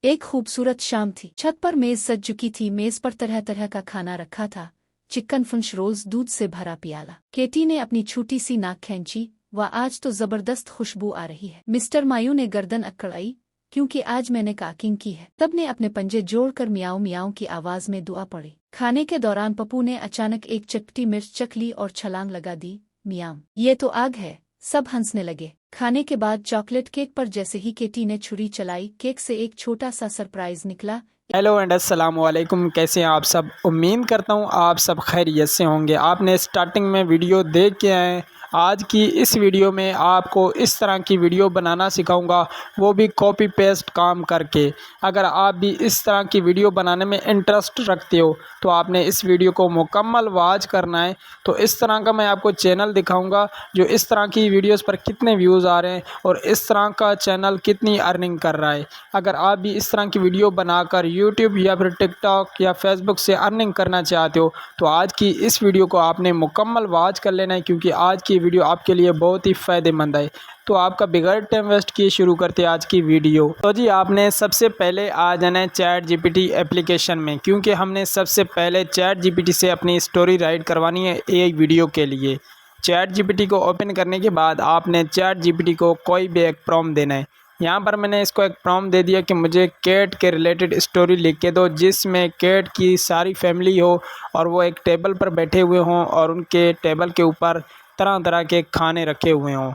एक खूबसूरत शाम थी। छत पर मेज सज चुकी थी। मेज पर तरह तरह का खाना रखा था। चिकन, फिश रोल्स, दूध से भरा प्याला। केटी ने अपनी छोटी सी नाक खींची। वह आज तो जबरदस्त खुशबू आ रही है। मिस्टर मायू ने गर्दन अकड़ाई, क्योंकि आज मैंने काकिंग की है। तब ने अपने पंजे जोड़कर मियाऊं मियाऊं की आवाज में दुआ पड़ी। खाने के दौरान पप्पू ने अचानक एक चटपटी मिर्च चख ली और छलांग लगा दी। मियाऊं, ये तो आग है। सब हंसने लगे। खाने के बाद चॉकलेट केक पर जैसे ही केटी ने छुरी चलाई, केक से एक छोटा सा सरप्राइज निकला। हेलो एंड अस्सलाम वालेकुम। कैसे हैं आप सब? उम्मीद करता हूँ आप सब खैरियत से होंगे। आपने स्टार्टिंग में वीडियो देख के आए। आज की इस वीडियो में आपको इस तरह की वीडियो बनाना सिखाऊंगा, वो भी कॉपी पेस्ट काम करके। अगर आप भी इस तरह की वीडियो बनाने में इंटरेस्ट रखते हो तो आपने इस वीडियो को मुकम्मल वॉच करना है। तो इस तरह का मैं आपको चैनल दिखाऊंगा जो इस तरह की वीडियोस पर कितने व्यूज़ आ रहे हैं और इस तरह का चैनल कितनी अर्निंग कर रहा है। अगर आप भी इस तरह की वीडियो बनाकर यूट्यूब या फिर टिकटॉक या फेसबुक से अर्निंग करना चाहते हो तो आज की इस वीडियो को आपने मुकम्मल वॉच कर लेना है, क्योंकि आज की वीडियो आपके लिए बहुत ही फ़ायदेमंद है। तो आपका बिगड़ टाइम वेस्ट किए शुरू करते हैं आज की वीडियो। तो जी आपने सबसे पहले आ जाना है चैट जीपीटी एप्लीकेशन में, क्योंकि हमने सबसे पहले चैट जीपीटी से अपनी स्टोरी राइट करवानी है एक वीडियो के लिए। चैट जीपीटी को ओपन करने के बाद आपने चैट जीपीटी को कोई भी एक प्रॉम्प्ट देना है। यहाँ पर मैंने इसको एक प्रॉम्प्ट दे दिया कि मुझे कैट के रिलेटेड स्टोरी लिख के दो, जिसमें कैट की सारी फैमिली हो और वो एक टेबल पर बैठे हुए हों और उनके टेबल के ऊपर तरह तरह के खाने रखे हुए हों।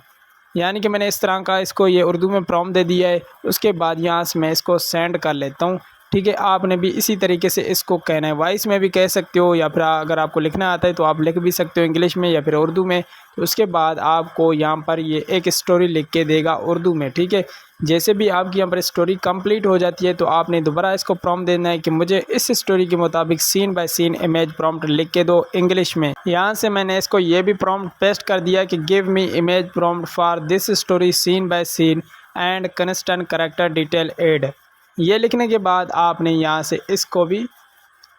यानी कि मैंने इस तरह का इसको ये उर्दू में प्रॉम्प्ट दे दिया है। उसके बाद यहाँ से मैं इसको सेंड कर लेता हूँ। ठीक है, आपने भी इसी तरीके से इसको कहना है। वॉइस में भी कह सकते हो या फिर अगर आपको लिखना आता है तो आप लिख भी सकते हो इंग्लिश में या फिर उर्दू में। तो उसके बाद आपको यहाँ पर ये एक स्टोरी लिख के देगा उर्दू में। ठीक है, जैसे भी आपकी यहाँ पर स्टोरी कंप्लीट हो जाती है तो आपने दोबारा इसको प्रॉम्प्ट देना है कि मुझे इस स्टोरी के मुताबिक scene by scene image prompt लिख के दो इंग्लिश में। यहाँ से मैंने इसको ये भी प्रॉम्प्ट पेस्ट कर दिया कि give me image prompt for this story scene by scene and constant character detail add. ये लिखने के बाद आपने यहाँ से इसको भी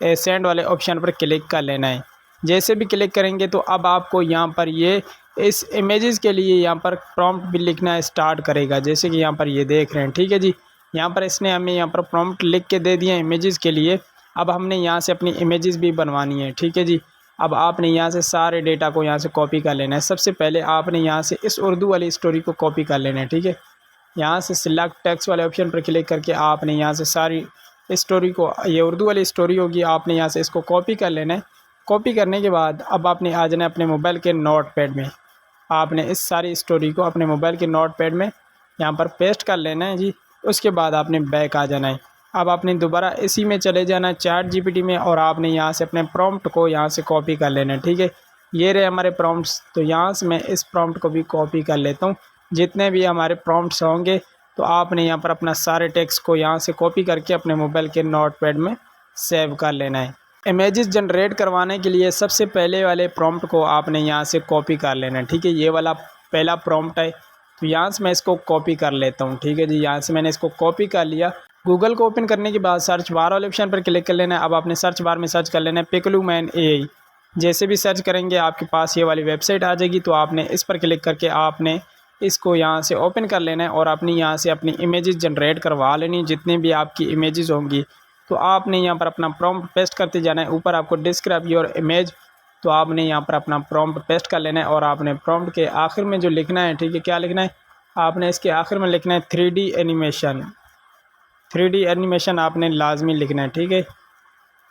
सेंड वाले ऑप्शन पर क्लिक कर लेना है। जैसे भी क्लिक करेंगे तो अब आपको यहाँ पर ये इस इमेजेस के लिए यहाँ पर प्रॉम्प्ट भी लिखना स्टार्ट करेगा, जैसे कि यहाँ पर ये देख रहे हैं। ठीक है जी, यहाँ पर इसने हमें यहाँ पर प्रॉम्प्ट लिख के दे दिए इमेजेस के लिए। अब हमने यहाँ से अपनी इमेजेस भी बनवानी है। ठीक है जी, अब आपने यहाँ से सारे डेटा को यहाँ से कॉपी कर लेना है। सबसे पहले आपने यहाँ से इस उर्दू वाली स्टोरी को कॉपी कर लेना है। ठीक है, यहाँ से सिलेक्ट टेक्स्ट वाले ऑप्शन पर क्लिक करके आपने यहाँ से सारी स्टोरी को, ये उर्दू वाली स्टोरी होगी, आपने यहाँ से इसको कॉपी कर लेना है। कॉपी करने के बाद अब आपने आ जाना है अपने मोबाइल के नोट पैड में। आपने इस सारी स्टोरी को अपने मोबाइल के नोट पैड में यहाँ पर पेस्ट कर लेना है जी। उसके बाद आपने बैक आ जाना है। अब आपने दोबारा इसी में चले जाना है चैट जीपीटी में और आपने यहाँ से अपने प्रॉम्प्ट को यहाँ से कॉपी कर लेना है। ठीक है, ये रहे हमारे प्रॉम्प्ट्स। तो यहाँ से मैं इस प्रॉम्प्ट को भी कॉपी कर लेता हूँ। जितने भी हमारे प्रॉम्प्ट्स होंगे तो आपने यहाँ पर अपना सारे टेक्स्ट को यहाँ से कॉपी करके अपने मोबाइल के नोट पैड में सेव कर लेना है। इमेजेस जनरेट करवाने के लिए सबसे पहले वाले प्रॉम्प्ट को आपने यहाँ से कॉपी कर लेना है। ठीक है, ये वाला पहला प्रॉम्प्ट है तो यहाँ से मैं इसको कॉपी कर लेता हूँ। ठीक है जी, यहाँ से मैंने इसको कॉपी कर लिया। गूगल को ओपन करने के बाद सर्च बार वाले ऑप्शन पर क्लिक कर लेना है। अब आपने सर्च बार में सर्च कर लेना है पिकलू मैन AI। जैसे भी सर्च करेंगे आपके पास ये वाली वेबसाइट आ जाएगी। तो आपने इस पर क्लिक करके आपने इसको यहाँ से ओपन कर लेना है और अपनी यहाँ से अपनी इमेजेस जनरेट करवा लेनी, जितनी भी आपकी इमेजेस होंगी। तो आपने यहाँ पर अपना प्रॉम्प्ट पेस्ट करते जाना है। ऊपर आपको डिस्क्राइब योर इमेज, तो आपने यहाँ पर अपना प्रॉम्प्ट पेस्ट कर लेना है और आपने प्रॉम्प्ट के आखिर में जो लिखना है, ठीक है, क्या लिखना है, आपने इसके आखिर में लिखना है 3D एनिमेशन। 3D एनिमेशन आपने लाजमी लिखना है। ठीक है,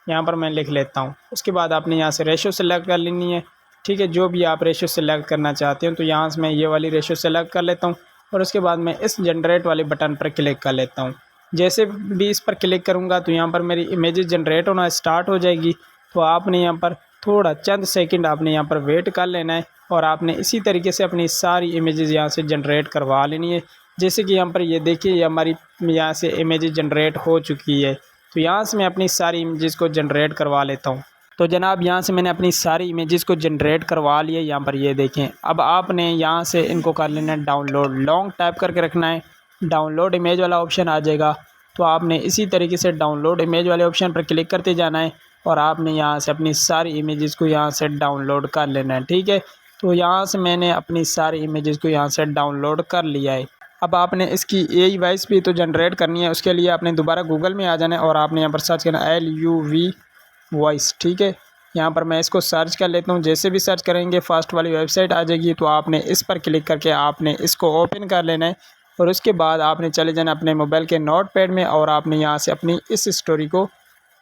यहाँ पर मैं लिख लेता हूँ। उसके बाद आपने यहाँ से रेशो सेलेक्ट कर लेनी है। ठीक है, जो भी आप रेशो सेलेक्ट करना चाहते हो तो यहाँ से मैं ये वाली रेशो सेलेक्ट कर लेता हूँ और उसके बाद मैं इस जनरेट वाले बटन पर क्लिक कर लेता हूँ। जैसे भी इस पर क्लिक करूँगा तो यहाँ पर मेरी इमेजेस जनरेट होना स्टार्ट हो जाएगी। तो आपने यहाँ पर थोड़ा चंद सेकंड आपने यहाँ पर वेट कर लेना है और आपने इसी तरीके से अपनी सारी इमेजेस यहाँ से जनरेट करवा लेनी है। जैसे कि यहाँ पर ये देखिए, ये हमारी यहाँ से इमेजेस जनरेट हो चुकी है। तो यहाँ से मैं अपनी सारी इमेजेस को जनरेट करवा लेता हूँ। तो जनाब यहाँ से मैंने अपनी सारी इमेजेस को जनरेट करवा लिए। यहाँ पर ये देखें। अब आपने यहाँ से इनको कर लेना है डाउनलोड। लॉन्ग टाइप करके रखना है, डाउनलोड इमेज वाला ऑप्शन आ जाएगा। तो आपने इसी तरीके से डाउनलोड इमेज वाले ऑप्शन पर क्लिक करते जाना है और आपने यहाँ से अपनी सारी इमेजेस को यहाँ से डाउनलोड कर लेना है। ठीक है, तो यहाँ से मैंने अपनी सारी इमेजेस को यहाँ से डाउनलोड कर लिया है। अब आपने इसकी AI वॉइस भी तो जनरेट करनी है। उसके लिए आपने दोबारा गूगल में आ जाना है और आपने यहाँ पर सर्च करना LUV वॉइस, ठीक है। यहाँ पर मैं इसको सर्च कर लेता हूँ। जैसे भी सर्च करेंगे फर्स्ट वाली वेबसाइट आ जाएगी, तो आपने इस पर क्लिक करके आपने इसको ओपन कर लेना है और उसके बाद आपने चले जाना अपने मोबाइल के नोटपैड में और आपने यहाँ से अपनी इस स्टोरी को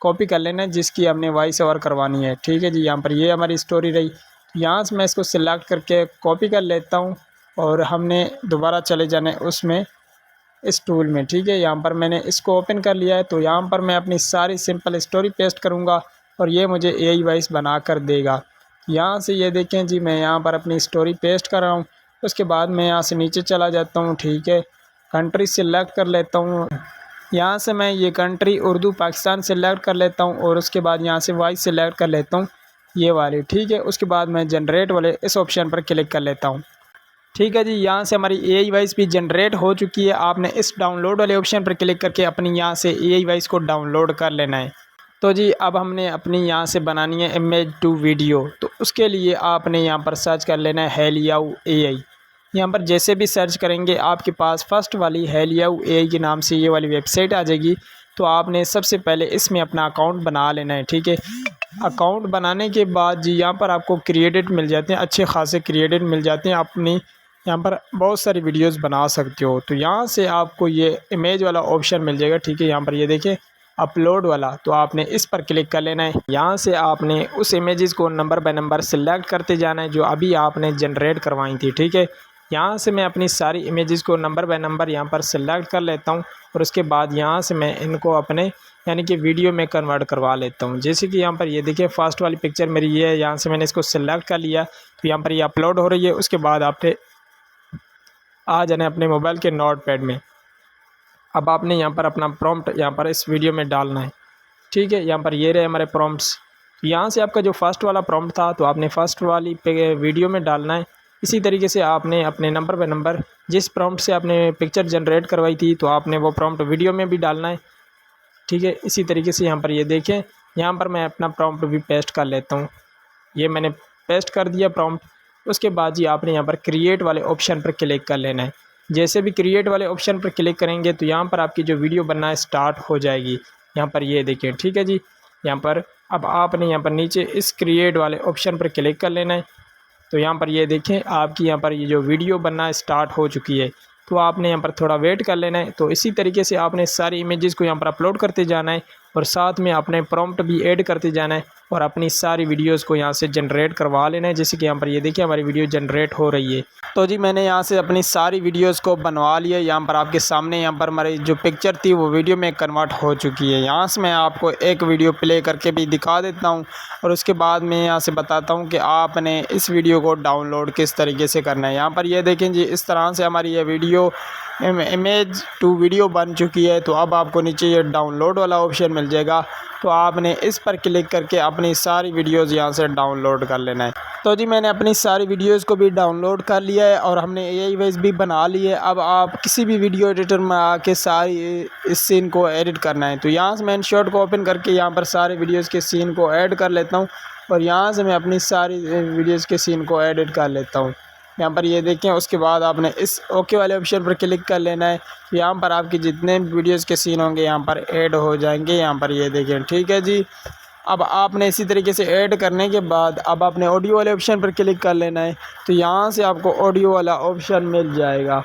कॉपी कर लेना है जिसकी हमने वॉइस ओवर करवानी है, ठीक है जी। यहाँ पर ये हमारी स्टोरी रही। यहाँ से मैं इसको सिलेक्ट करके कॉपी कर लेता हूँ और हमने दोबारा चले जाना है उसमें इस टूल में, ठीक है। यहाँ पर मैंने इसको ओपन कर लिया है। तो यहाँ पर मैं अपनी सारी सिंपल स्टोरी पेस्ट करूँगा और ये मुझे AI वॉइस बना कर देगा। यहाँ से ये देखें जी, मैं यहाँ पर अपनी स्टोरी पेस्ट कर रहा हूँ। उसके बाद मैं यहाँ से नीचे चला जाता हूँ, ठीक है। कंट्री सिलेक्ट कर लेता हूँ। यहाँ से मैं ये कंट्री उर्दू पाकिस्तान सिलेक्ट कर लेता हूँ और उसके बाद यहाँ से वॉइस सिलेक्ट कर लेता हूँ ये वाली, ठीक है। उसके बाद मैं जनरेट वाले इस ऑप्शन पर क्लिक कर लेता हूँ, ठीक है जी। यहाँ से हमारी AI वॉइस भी जनरेट हो चुकी है। आपने इस डाउनलोड वाले ऑप्शन पर क्लिक करके अपनी यहाँ से AI वॉइस को डाउनलोड कर लेना है। तो जी अब हमने अपनी यहाँ से बनानी है इमेज टू वीडियो। तो उसके लिए आपने यहाँ पर सर्च कर लेना है हेलियाऊ AI। यहाँ पर जैसे भी सर्च करेंगे आपके पास फर्स्ट वाली हेलियाऊ AI के नाम से ये वाली वेबसाइट आ जाएगी। तो आपने सबसे पहले इसमें अपना अकाउंट बना लेना है, ठीक है। अकाउंट बनाने के बाद जी यहाँ पर आपको क्रिएटेड मिल जाते हैं, अच्छे खासे क्रिएटेड मिल जाते हैं। अपनी यहाँ पर बहुत सारी वीडियोस बना सकते हो। तो यहाँ से आपको ये इमेज वाला ऑप्शन मिल जाएगा, ठीक है। यहाँ पर ये देखें अपलोड वाला, तो आपने इस पर क्लिक कर लेना है। यहाँ से आपने उस इमेजेस को नंबर बाय नंबर सिलेक्ट करते जाना है जो अभी आपने जनरेट करवाई थी, ठीक है। यहाँ से मैं अपनी सारी इमेजेस को नंबर बाय नंबर यहाँ पर सिलेक्ट कर लेता हूँ और उसके बाद यहाँ से मैं इनको अपने यानी कि वीडियो में कन्वर्ट करवा लेता हूँ। जैसे कि यहाँ पर ये देखिए फर्स्ट वाली पिक्चर मेरी ये है। यहाँ से मैंने इसको सिलेक्ट कर लिया, तो यहाँ पर ये अपलोड हो रही है। उसके बाद आपने आ जाना है अपने मोबाइल के नोटपैड में। अब आपने यहाँ पर अपना प्रॉम्प्ट यहाँ पर इस वीडियो में डालना है, ठीक है। यहाँ पर ये रहे हमारे प्रॉम्प्ट्स। यहाँ से आपका जो फर्स्ट वाला प्रॉम्प्ट था तो आपने फर्स्ट वाली वीडियो में डालना है। इसी तरीके से आपने अपने नंबर बाय नंबर जिस प्रॉम्प्ट से आपने पिक्चर जनरेट करवाई थी तो आपने वो प्रॉम्प्ट वीडियो में भी डालना है, ठीक है। इसी तरीके से यहाँ पर ये देखें, यहाँ पर मैं अपना प्रॉम्प्ट भी पेस्ट कर लेता हूँ। ये मैंने पेस्ट कर दिया प्रॉम्प्ट। उसके बाद जी आपने यहाँ पर क्रिएट वाले ऑप्शन पर क्लिक कर लेना है। जैसे भी क्रिएट वाले ऑप्शन पर क्लिक करेंगे तो यहाँ पर आपकी जो वीडियो बनना स्टार्ट हो जाएगी। यहाँ पर ये देखें, ठीक है जी। यहाँ पर अब आपने यहाँ पर नीचे इस क्रिएट वाले ऑप्शन पर क्लिक कर लेना है। तो यहाँ पर ये देखें आपकी यहाँ पर ये जो वीडियो बनना स्टार्ट हो चुकी है। तो आपने यहाँ पर थोड़ा वेट कर लेना है। तो इसी तरीके से आपने सारी इमेजेस को यहाँ पर अपलोड करते जाना है और साथ में अपने प्रॉम्प्ट भी ऐड करते जाना है और अपनी सारी वीडियोस को यहाँ से जनरेट करवा लेना है। जैसे कि यहाँ पर ये देखिए हमारी वीडियो जनरेट हो रही है। तो जी मैंने यहाँ से अपनी सारी वीडियोस को बनवा लिया। यहाँ पर आपके सामने यहाँ पर हमारी जो पिक्चर थी वो वीडियो में कन्वर्ट हो चुकी है। यहाँ से मैं आपको एक वीडियो प्ले करके भी दिखा देता हूँ और उसके बाद मैं यहाँ से बताता हूँ कि आपने इस वीडियो को डाउनलोड किस तरीके से करना है। यहाँ पर ये देखें जी, इस तरह से हमारी ये वीडियो इमेज टू वीडियो बन चुकी है। तो अब आपको नीचे ये डाउनलोड वाला ऑप्शन मिल जाएगा। तो आपने इस पर क्लिक करके अपनी सारी वीडियोज़ यहाँ से डाउनलोड कर लेना है। तो जी मैंने अपनी सारी वीडियोज़ को भी डाउनलोड कर लिया है और हमने AI वॉइस भी बना ली है। अब आप किसी भी वीडियो एडिटर में आके सारी इस सीन को एडिट करना है। तो यहाँ से मैं InShot को ओपन करके यहाँ पर सारे वीडियोज़ के सीन को ऐड कर लेता हूँ और यहाँ से मैं अपनी सारी वीडियोज़ के सीन को एडिट कर लेता हूँ। यहाँ पर ये देखें, उसके बाद आपने इस ओके वाले ऑप्शन पर क्लिक कर लेना है। तो यहाँ पर आपके जितने वीडियोस के सीन होंगे यहाँ पर ऐड हो जाएंगे। यहाँ पर ये देखें, ठीक है जी। अब आपने इसी तरीके से ऐड करने के बाद अब आपने ऑडियो वाले ऑप्शन पर क्लिक कर लेना है। तो यहाँ से आपको ऑडियो वाला ऑप्शन मिल जाएगा।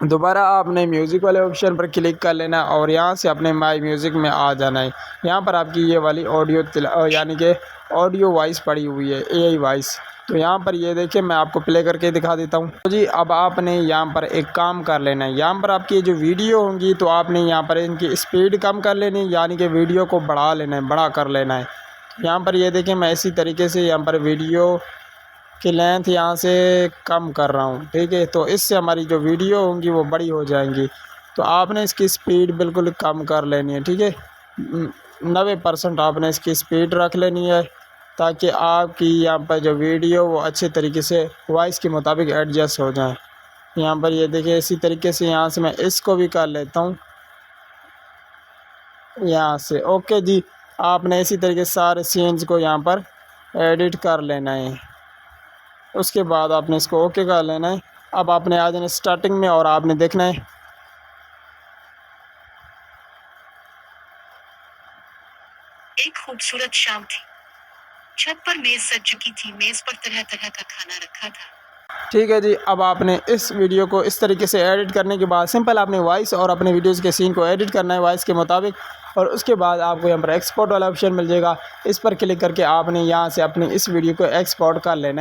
दोबारा आपने म्यूज़िक वाले ऑप्शन पर क्लिक कर लेना है और यहाँ से अपने माई म्यूज़िक में आ जाना है। यहाँ पर आपकी ये वाली ऑडियो यानी कि ऑडियो वॉइस पड़ी हुई है, AI वॉइस। तो यहाँ पर ये देखिए मैं आपको प्ले करके दिखा देता हूँ। तो जी अब आपने यहाँ पर एक काम कर लेना है। यहाँ पर आपकी जो वीडियो होंगी तो आपने यहाँ पर इनकी स्पीड कम कर लेनी है, यानी कि वीडियो को बढ़ा लेना है, बड़ा कर लेना है। यहाँ पर ये देखें मैं इसी तरीके से यहाँ पर वीडियो की लेंथ यहाँ से कम कर रहा हूँ, ठीक है। तो इससे हमारी जो वीडियो होंगी वो बड़ी हो जाएंगी। तो आपने इसकी स्पीड बिल्कुल कम कर लेनी है, ठीक है। 90% आपने इसकी स्पीड रख लेनी है ताकि आपकी यहाँ पर जो वीडियो वो अच्छे तरीके से वॉइस के मुताबिक एडजस्ट हो जाए। यहाँ पर ये देखिए इसी तरीके से यहाँ से मैं इसको भी कर लेता हूँ यहाँ से। ओके जी, आपने इसी तरीके से सारे सीन्स को यहाँ पर एडिट कर लेना है। उसके बाद आपने इसको ओके कर लेना है। अब आपने आ जाना स्टार्टिंग में और आपने देखना है एक खूबसूरत शाम थी। छत पर मेज सज चुकी थी। मेज पर तरह तरह का खाना रखा था। ठीक है जी। अब आपने इस वीडियो को इस तरीके से एडिट करने के बाद सिंपल आपने वॉइस और अपने वीडियोस के सीन को एडिट करना है वॉइस के मुताबिक, और उसके बाद आपको यहाँ पर एक्सपोर्ट वाला ऑप्शन मिल जाएगा। इस पर क्लिक करके आपने यहाँ से अपनी इस वीडियो को एक्सपोर्ट कर लेना है।